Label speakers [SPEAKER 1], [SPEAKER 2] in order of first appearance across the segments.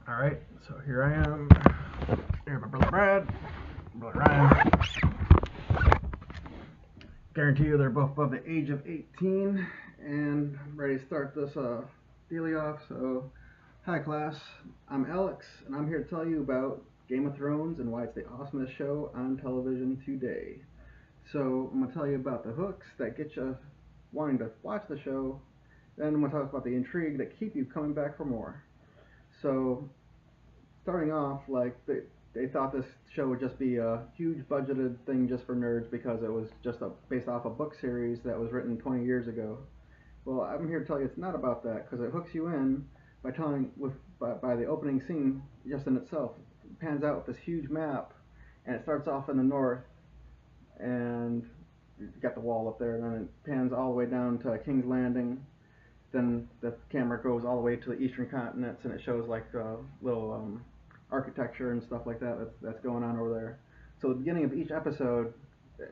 [SPEAKER 1] Alright, so here I am. Here's my brother Brad, brother Ryan. Guarantee you they're both above the age of 18 and I'm ready to start this dealy off. So, hi class, I'm Alex and I'm here to tell you about Game of Thrones and why it's the awesomest show on television today. So, I'm going to tell you about the hooks that get you wanting to watch the show. Then I'm going to talk about the intrigue that keep you coming back for more. So, starting off, like they thought this show would just be a huge budgeted thing just for nerds because it was just based off a book series that was written 20 years ago. Well, I'm here to tell you it's not about that because it hooks you in by telling by the opening scene just in itself. It pans out with this huge map, and it starts off in the north, and you got the wall up there, and then it pans all the way down to King's Landing. Then the camera goes all the way to the eastern continents, and it shows like little architecture and stuff like that that's going on over there. So at the beginning of each episode,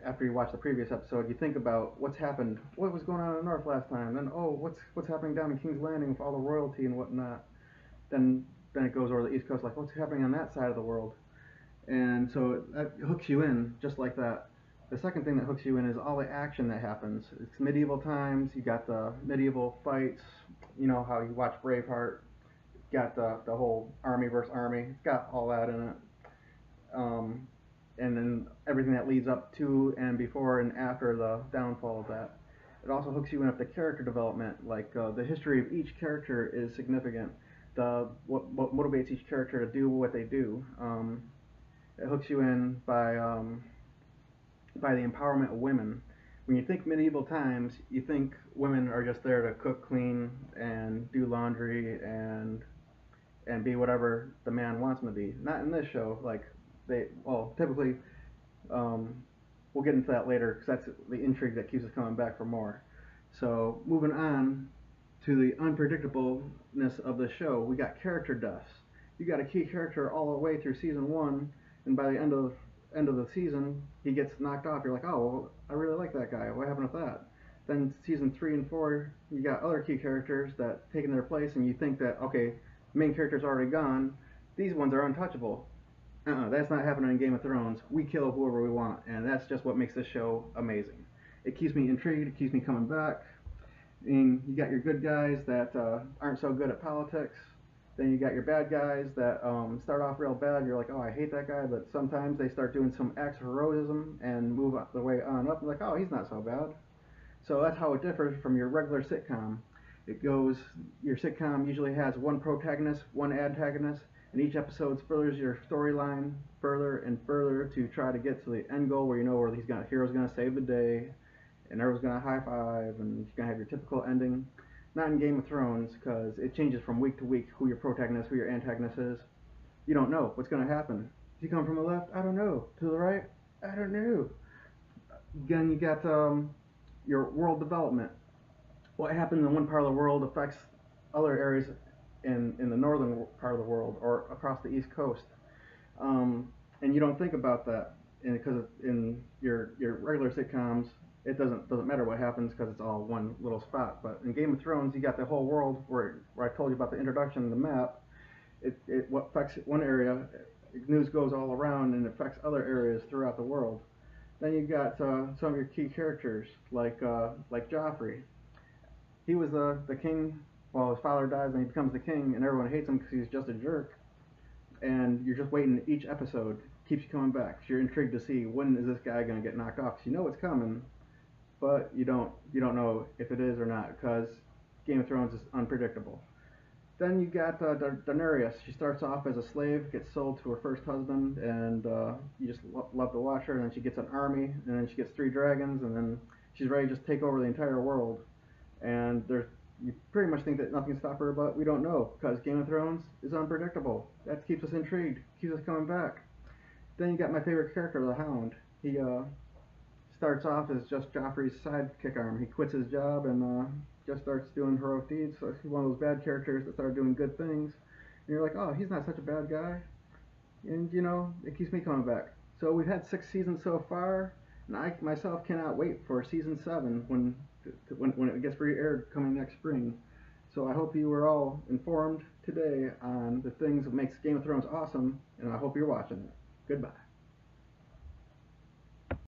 [SPEAKER 1] after you watch the previous episode, you think about what's happened, what was going on in the north last time, then oh, what's happening down in King's Landing with all the royalty and whatnot. Then it goes over the east coast, like what's happening on that side of the world, and so that hooks you in just like that. The second thing that hooks you in is all the action that happens. It's medieval times. You got the medieval fights. You know how you watch Braveheart. Got the whole army versus army. It's got all that in it. And then everything that leads up to and before and after the downfall of that. It also hooks you in with the character development. Like the history of each character is significant. What motivates each character to do what they do. It hooks you in by the empowerment of women. When you think medieval times, you think women are just there to cook, clean, and do laundry and be whatever the man wants them to be. Not in this show. Like typically, we'll get into that later because that's the intrigue that keeps us coming back for more. So moving on to the unpredictableness of the show, we got character deaths. You got a key character all the way through season one, and by the end of the season, he gets knocked off. You're like, oh, well, I really like that guy. What happened with that? Then season 3 and 4, you got other key characters that taking their place, and you think that okay, main character's already gone. These ones are untouchable. That's not happening in Game of Thrones. We kill whoever we want, and that's just what makes this show amazing. It keeps me intrigued. It keeps me coming back. And you got your good guys that aren't so good at politics. Then you got your bad guys that start off real bad. You're like, oh, I hate that guy. But sometimes they start doing some acts of heroism and move the way on up. You're like, oh, he's not so bad. So that's how it differs from your regular sitcom. Your sitcom usually has one protagonist, one antagonist, and each episode furthers your storyline further and further to try to get to the end goal where you know where hero's gonna save the day, and everyone's gonna high five, and you're gonna have your typical ending. Not in Game of Thrones, because it changes from week to week who your protagonist, who your antagonist is. You don't know what's gonna happen. Is he coming from the left? I don't know. To the right? I don't know. Again, you got your world development. What happens in one part of the world affects other areas in the northern part of the world or across the east coast, and you don't think about that because in your regular sitcoms it doesn't matter what happens because it's all one little spot. But in Game of Thrones, you got the whole world where I told you about the introduction of the map. What affects one area, news goes all around and affects other areas throughout the world. Then you got some of your key characters like Joffrey. He was the king. Well, his father dies and he becomes the king, and everyone hates him because he's just a jerk. And you're just waiting. Each episode keeps you coming back. So you're intrigued to see when is this guy going to get knocked off. Because you know it's coming, but you don't know if it is or not because Game of Thrones is unpredictable. Then you got Daenerys. She starts off as a slave, gets sold to her first husband, and you just love to watch her. And then she gets an army, and then she gets 3 dragons, and then she's ready to just take over the entire world. And you pretty much think that nothing can stop her, but we don't know because Game of Thrones is unpredictable. That keeps us intrigued, keeps us coming back. Then you got my favorite character, the Hound. He starts off as just Joffrey's sidekick arm. He quits his job and just starts doing heroic deeds. So he's one of those bad characters that started doing good things. And you're like, oh, he's not such a bad guy. And, you know, it keeps me coming back. So we've had 6 seasons so far, and I myself cannot wait for season 7 when it gets re-aired coming next spring. So I hope you were all informed today on the things that makes Game of Thrones awesome, and I hope you're watching it. Goodbye.